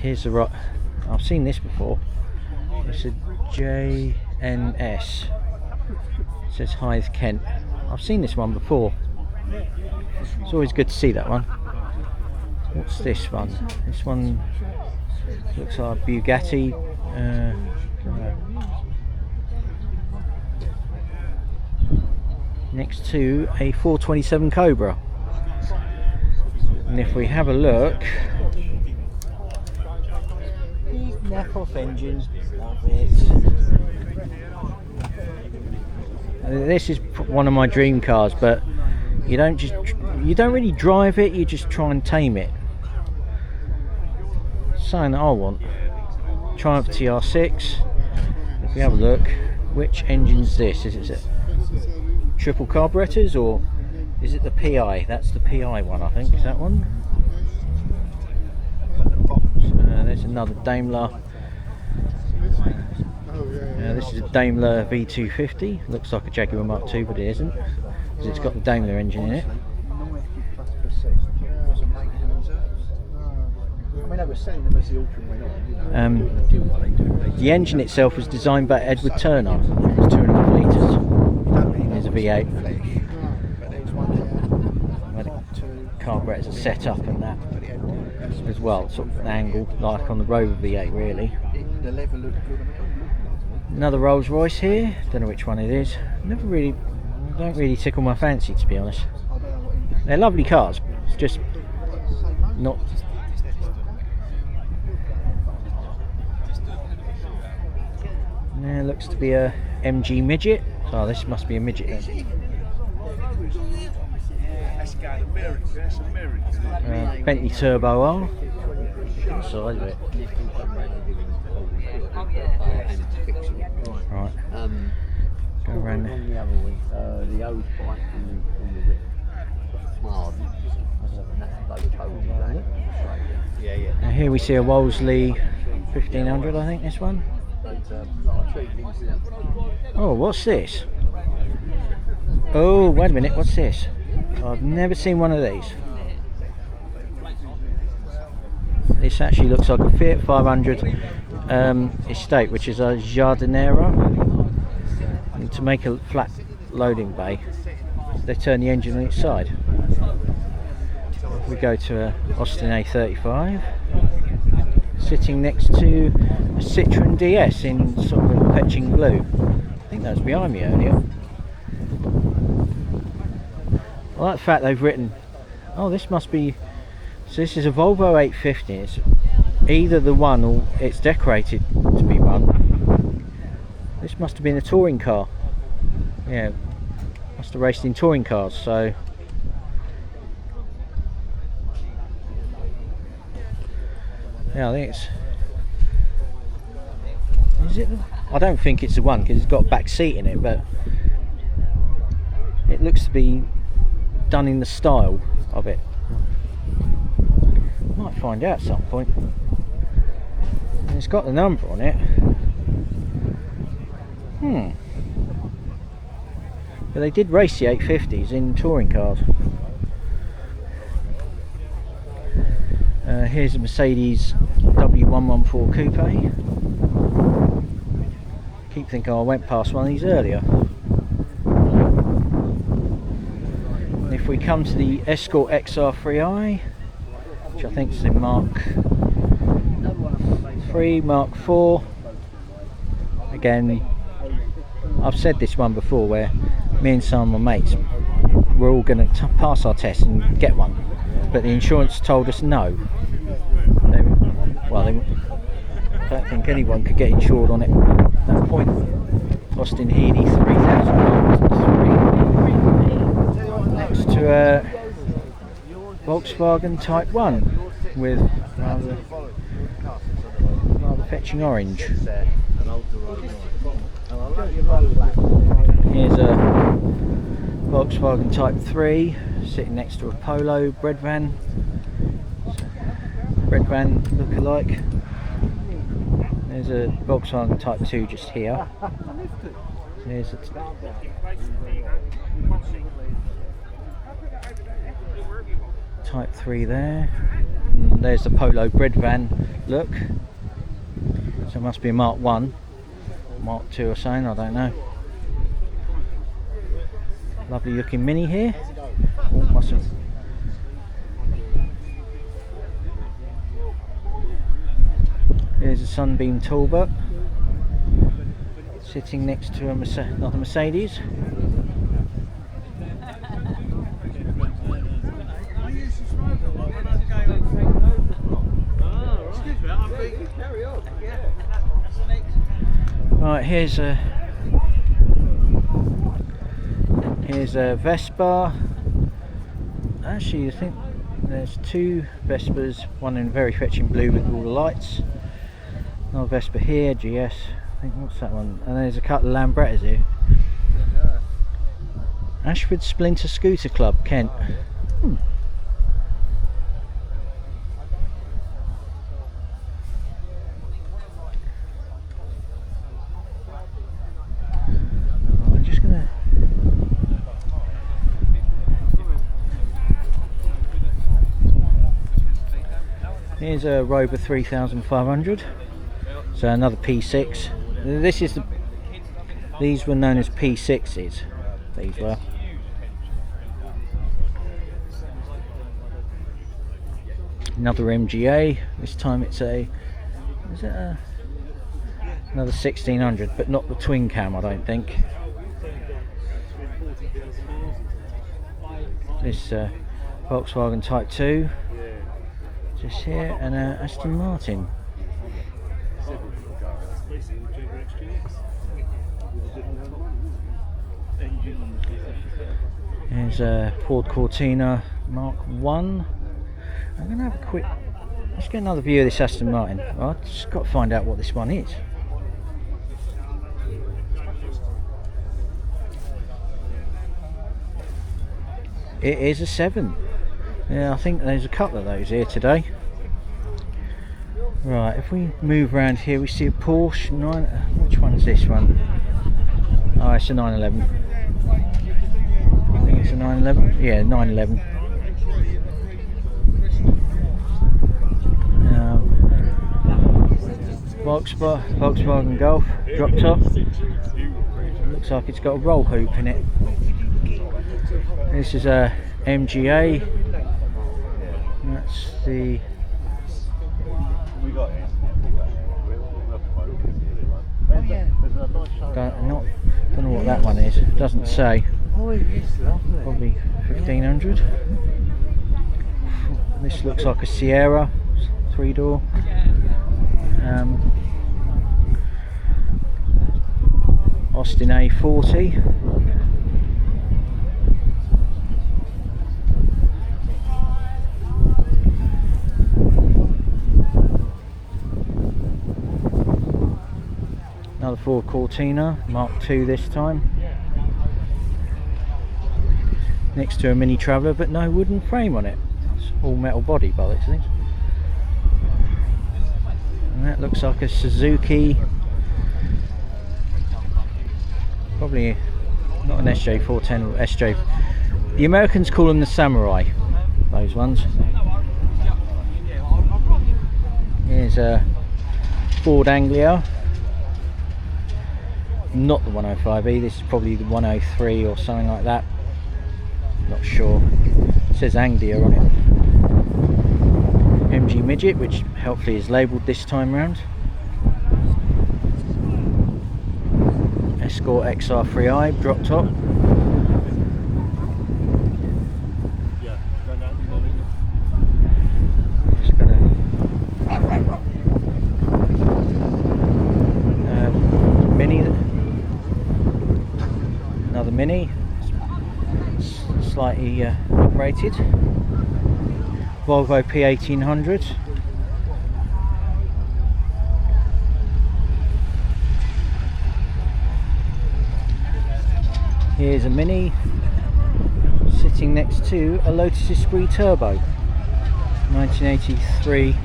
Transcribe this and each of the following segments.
Here's the right. I've seen this before. It's a JNS. It says Hythe, Kent. I've seen this one before. It's always good to see that one. What's this one? This one looks like Bugatti. Next to a 427 Cobra. And if we have a look, Neff-off engines, love it. This is one of my dream cars, but you don't really drive it, you just try and tame it. Something that I want. Triumph TR6. If we have a look, which engine's this? Is it triple carburetors or is it the PI? That's the PI one, I think. Is that one? There's another Daimler. This is a Daimler V250. Looks like a Jaguar Mark II, but it isn't, because it's got the Daimler engine in it. The engine itself was designed by Edward Turner. It's 2.5 litres. There's a V8. Carburetors are set up and that as well, sort of an angle like on the Rover V8 really. Another Rolls Royce here. Don't know which one it is. Don't really tickle my fancy, to be honest. They're lovely cars. It's just not. There looks to be a MG midget. Oh, this must be a midget then. Bentley Turbo R. Size of it. Right. Go around there. Now here we see a Wolseley 1500, I think this one. Oh, what's this? Oh, wait a minute, what's this? I've never seen one of these. This actually looks like a Fiat 500 estate, which is a Giardiniera. And to make a flat loading bay, they turn the engine on its side. We go to a Austin A35, sitting next to a Citroen DS in sort of a petching blue. I think that was behind me earlier. I like the fact they've written, oh, this must be, so this is a Volvo 850. It's either the one or it's decorated to be one. This must have been a touring car. Yeah, must have raced in touring cars, so. Yeah, I think it's. Is it? I don't think it's the one because it's got a back seat in it, but it looks to be done in the style of it. Might find out at some point. And it's got the number on it. But they did race the 850s in touring cars. Here's a Mercedes W114 Coupe. Keep thinking I went past one of these earlier. And if we come to the Escort XR3i, which I think is in Mark 3, Mark 4. Again, I've said this one before, where me and some of my mates we're all going to pass our test and get one, but the insurance told us no. I don't think anyone could get insured on it at that point. Austin Healey 3000 next to a Volkswagen Type 1 with rather fetching orange. Here's a Volkswagen Type 3 sitting next to a Polo bread van look-alike. There's a Volkswagen Type 2 just here. There's a Type 3 there. And there's the Polo bread van look. So it must be a Mark 1, Mark 2 or something, I don't know. Lovely looking Mini here. Oh, mustn't. Here's a Sunbeam Talbot sitting next to another Mercedes. Right, here's a Vespa. Actually, I think there's two Vespas, one in very fetching blue with all the lights. Another Vespa here, GS. I think, what's that one? And there's a couple of Lambrettas here. Ashford Splinter Scooter Club, Kent. I'm just gonna. Here's a Rover 3500. So another P6. This is these were known as P6s. These were. Another MGA. This time it's a. Is it a? Another 1600, but not the twin cam, I don't think. This Volkswagen Type 2. Just here, and Aston Martin. There's a Ford Cortina Mark 1. I'm going to have a quick... Let's get another view of this Aston Martin. I've just got to find out what this one is. It is a 7. Yeah, I think there's a couple of those here today. Right, if we move around here, we see a Porsche 9. Which one is this one? Oh, it's a 911. I think it's a 911. Yeah, 911. Volkswagen Golf drop top. Looks like it's got a roll hoop in it. This is a MGA. That's the. Don't know what that one is. It doesn't say. Probably 1500. This looks like a Sierra, 3-door. Austin A40. Another Ford Cortina, Mark 2 this time. Next to a Mini Traveller, but no wooden frame on it. It's all metal body by the looks of things. And that looks like a Suzuki. Probably not an SJ410 or SJ. The Americans call them the Samurai, those ones. Here's a Ford Anglia. Not the 105e, this is probably the 103 or something like that. Not sure. It says Anglia on it. MG Midget, which helpfully is labelled this time round. Escort XR3i drop top. Just gonna Mini, another Mini, slightly uprated. Volvo P1800. Here's a Mini sitting next to a Lotus Esprit Turbo, 1983.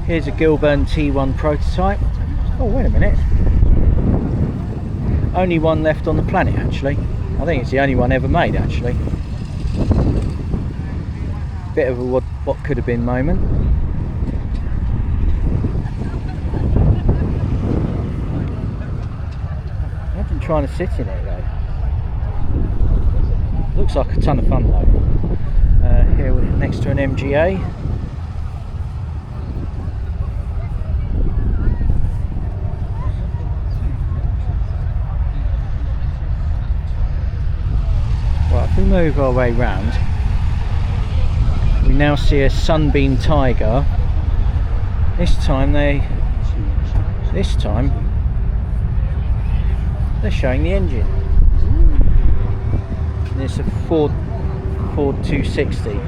Here's a Gilburn T1 prototype. Oh, wait a minute. only one left on the planet actually. I think it's the only one ever made actually. Bit of a what could have been moment. Imagine trying to sit in it though. Looks like a ton of fun though. Here we're next to an MGA. Right, if we move our way round, we now see a Sunbeam Tiger. This time they're showing the engine. And it's a Ford 260.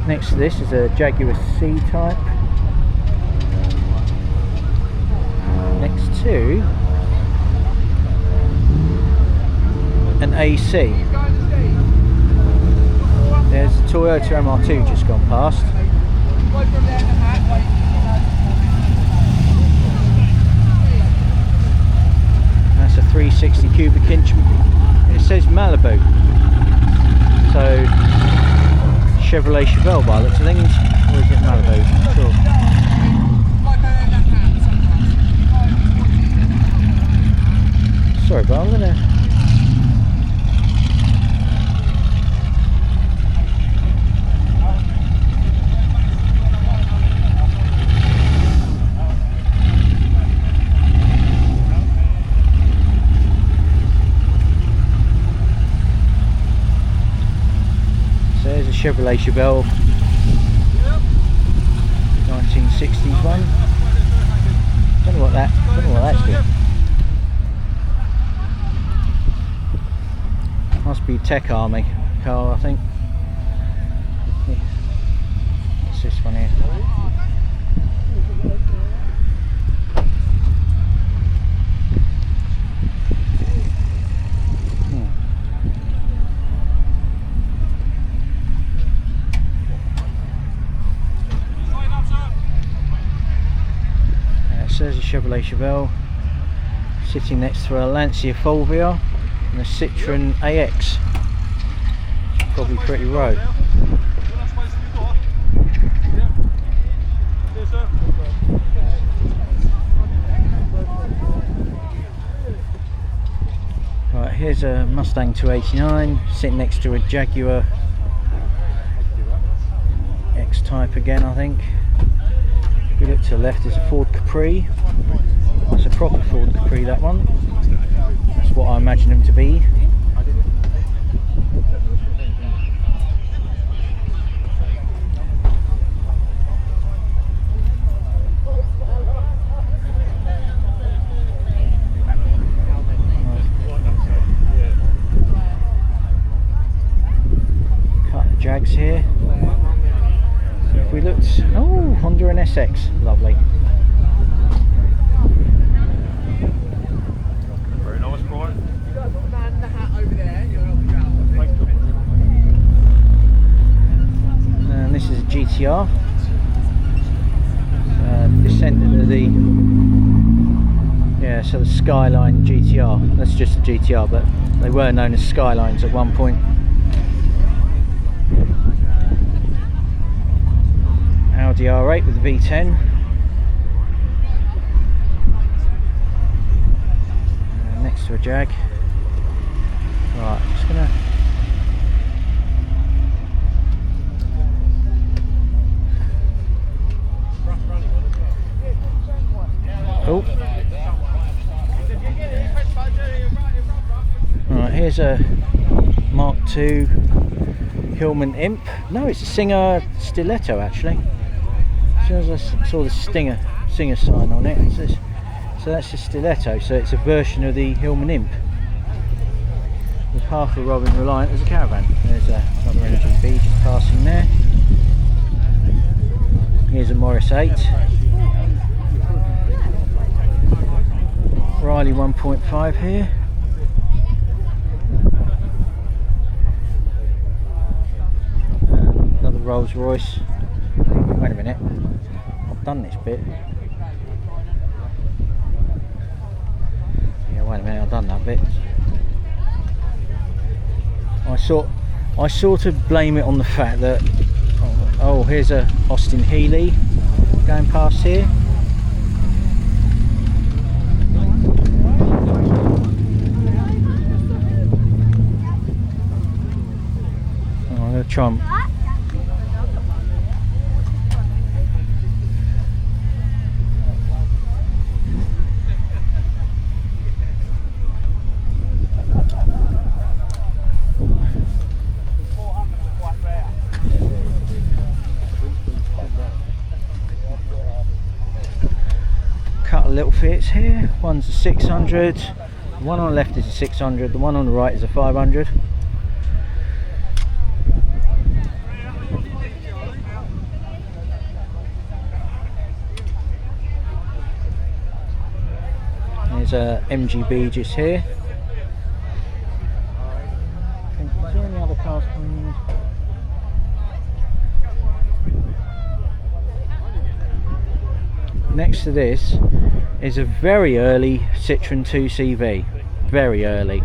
Next to this is a Jaguar C-Type. Next to an AC. There's a Toyota MR2 just gone past. That's a 360 cubic inch. It says Malibu. So Chevrolet Chevelle by the looks of things. Or is it Malibu? I'm not sure. Sorry, but I'm gonna. There's a Chevrolet Chevelle, 1960s one. Don't know what that's doing. Must be Tech Army car, I think. What's this one here? There's a Chevrolet Chevelle sitting next to a Lancia Fulvia and a Citroen AX. Probably pretty road. Right, here's a Mustang 289 sitting next to a Jaguar X-Type again, I think. If we look to the left, there's a Ford Capri. That's a proper Ford Capri, that one. That's what I imagine them to be. Couple of Jags here. If we looked, oh, Honda and SX, lovely. Very nice, Brian. You guys got man the hat over there, you'll help you out. And this is a GTR. Descendant of the, yeah, so the Skyline GTR. That's just a GTR, but they were known as Skylines at one point. Audi R8 with the V10. Next to a Jag. Right, I'm just gonna. Oh. Right, here's a Mark II Hillman Imp. No, it's a Singer Stiletto actually. As soon as I saw the Singer sign on it, it says, so that's a Stiletto, so it's a version of the Hillman Imp. With half a Robin Reliant as a Caravan. There's another NGB just passing there. Here's a Morris 8. Riley 1.5 here. Another Rolls Royce. Wait a minute, I've done this bit. Yeah, wait a wait a minute, I've done that bit. I sort of blame it on the fact that oh, here's a Austin Healey going past here. Oh, I'm going to try and couple of little Fiats here. One's a 600, the one on the left is a 600, the one on the right is a 500. There's a MGB just here. Is there any other cars coming in? Next to this is a very early Citroen 2CV, very early.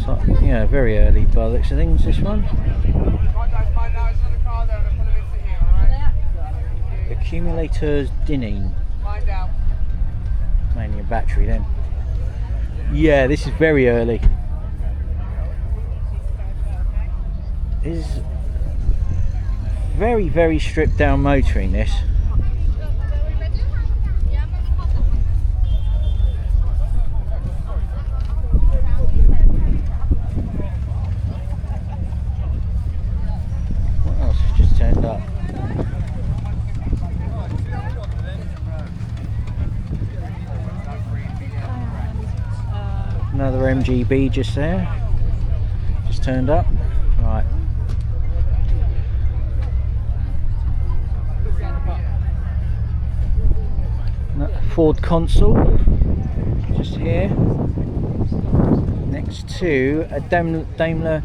So, yeah, very early by the looks of things, this one. Accumulators Dinning. Mainly a battery then. Yeah, this is very early. This is very, very stripped down motoring, this. What else has just turned up? Another MGB just there. Just turned up. Right. Ford console just here next to a Daimler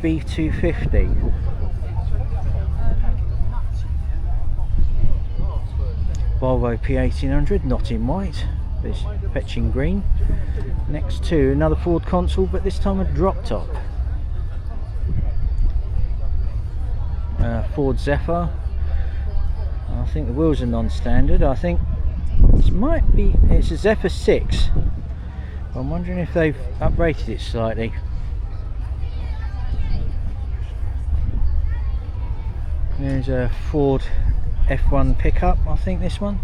B250. Volvo P1800, not in white, this fetching green. Next to another Ford console, but this time a drop top. Ford Zephyr. I think the wheels are non-standard. I think this might be, it's a Zephyr 6. I'm wondering if they've uprated it slightly. There's a Ford F1 pickup, I think this one.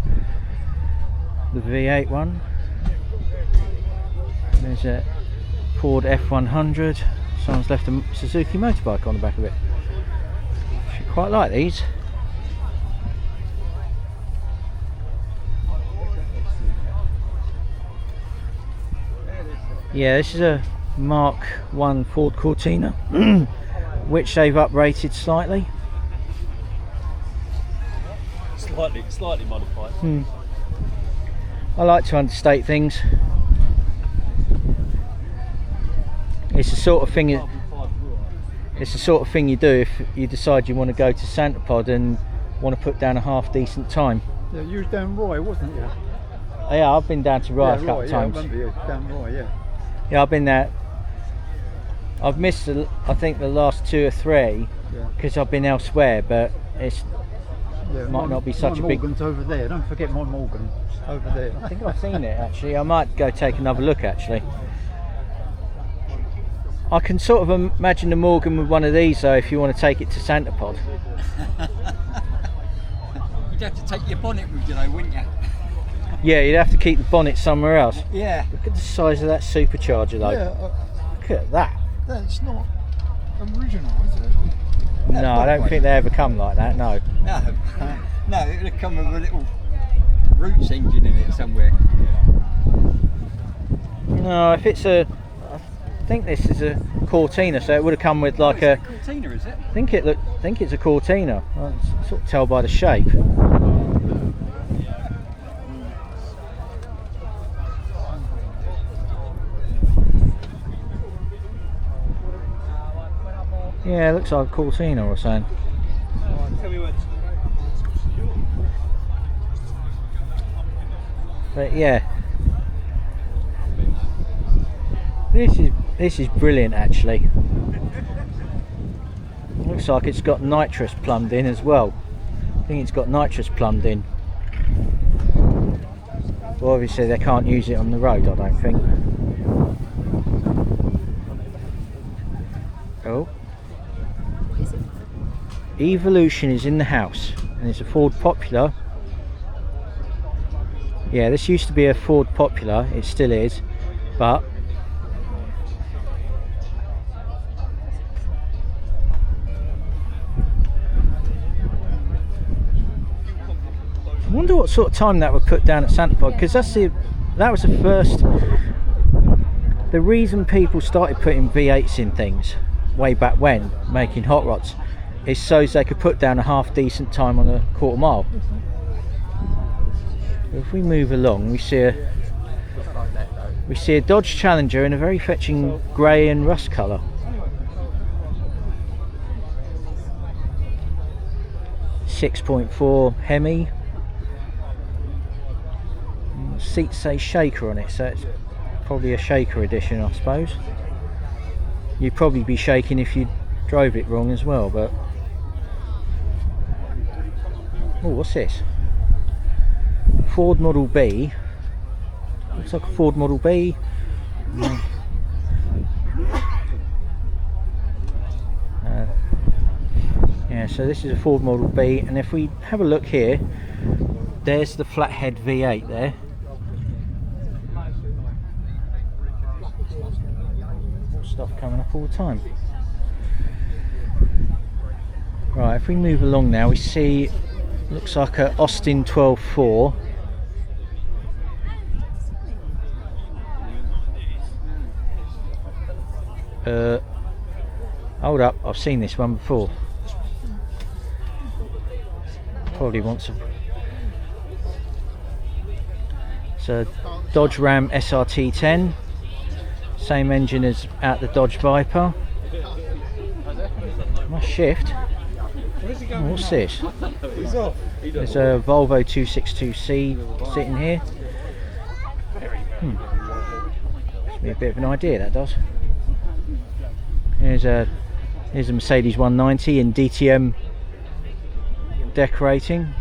The V8 one. There's a Ford F100. Someone's left a Suzuki motorbike on the back of it. Should quite like these. Yeah, this is a Mark 1 Ford Cortina, which they've uprated slightly. Slightly modified. I like to understate things. It's the sort of thing. It's the sort of thing you do if you decide you want to go to Santa Pod and want to put down a half decent time. Yeah, you was down Roy, wasn't you? Yeah, I've been down to Rye a couple of times. Yeah, I remember you down Roy, yeah. Yeah, I've been there. I've missed, I think, the last 2 or 3 because I've been elsewhere, but it's might not be such a big. Morgan's over there. Don't forget my Morgan over there. I think I've seen it actually. I might go take another look actually. I can sort of imagine the Morgan with one of these though, if you want to take it to Santa Pod. You'd have to take your bonnet with you though, wouldn't you? Yeah, you'd have to keep the bonnet somewhere else. Yeah. Look at the size of that supercharger though. Yeah, look at that. That's not original, is it? No, I don't think they ever come like that, no. No, it would have come with a little roots engine in it somewhere. No, if it's a, I think this is a Cortina, so it would have come with like a Cortina, is it? I think it's a Cortina. I can sort of tell by the shape. Yeah, it looks like a Cortina or something. Tell me what. But yeah, this is brilliant actually. Looks like it's got nitrous plumbed in as well. I think it's got nitrous plumbed in. Well, obviously they can't use it on the road, I don't think. Oh, Evolution is in the house, and it's a Ford Popular. Yeah, this used to be a Ford Popular, it still is, but I wonder what sort of time that would put down at Santa Pod, because that was the first. The reason people started putting V8s in things way back when, making hot rods, is so they could put down a half decent time on a quarter mile. If we move along, we see a Dodge Challenger in a very fetching grey and rust colour. .4 Hemi. Seats say Shaker on it, so it's probably a Shaker edition, I suppose. You'd probably be shaking if you drove it wrong as well, but oh, what's this? Ford Model B. Looks like a Ford Model B. Yeah, so this is a Ford Model B, and if we have a look here, there's the flathead V8 there. Stuff coming up all the time. Right, if we move along now, we see, looks like a Austin 12.4. Hold up, I've seen this one before. Probably wants a. It's a Dodge Ram SRT 10. Same engine as at the Dodge Viper. Nice shift. Oh, what's this? There's a Volvo 262C sitting here. Gives me a bit of an idea, that does. Here's a Mercedes 190 in DTM decorating.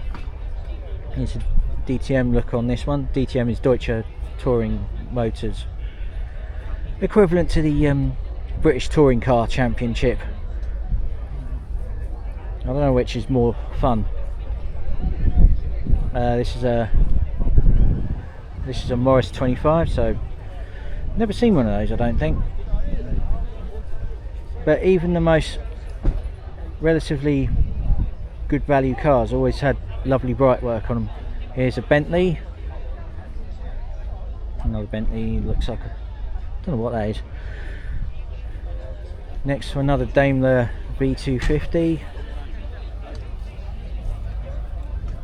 There's a DTM look on this one. DTM is Deutsche Touring Motors, equivalent to the British Touring Car Championship. I don't know which is more fun. This is a Morris 25, so never seen one of those, I don't think. But even the most relatively good value cars always had lovely bright work on them. Here's a Bentley. Another Bentley, looks like a, don't know what that is. Next to another Daimler V250.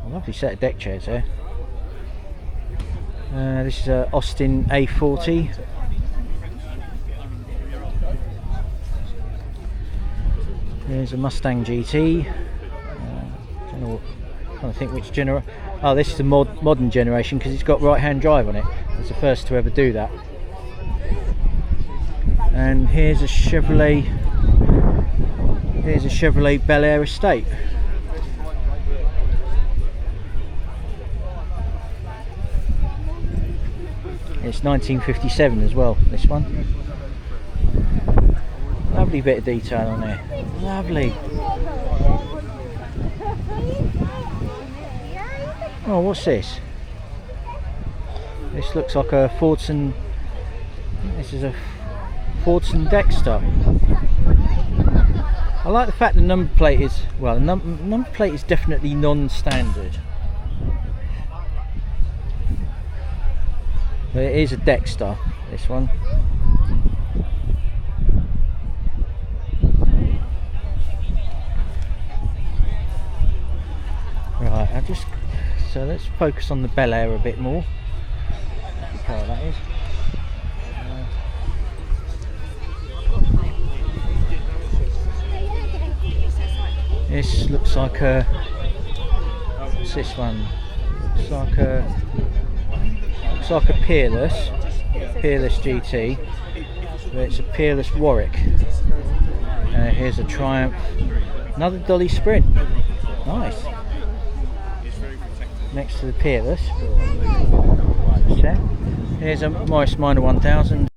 A lovely set of deck chairs there. This is a Austin A40. There's a Mustang GT. Don't know, I don't think which generation. Oh, this is the modern generation because it's got right-hand drive on it. It's the first to ever do that. And here's a Chevrolet. Here's a Chevrolet Bel Air Estate. It's 1957 as well, this one. Lovely bit of detail on there. Lovely. Oh, what's this? This looks like a Fordson. This is a Fordson Dexter. I like the fact the number plate is, well, the number plate is definitely non-standard. But it is a Dexter, this one. Right, so let's focus on the Bel Air a bit more. What car that is. This looks like a, what's this one? Looks like a looks like a Peerless GT, but it's a Peerless Warwick. Here's a Triumph, another Dolly Sprint, nice. Next to the Peerless. Here's a Morris Minor 1000.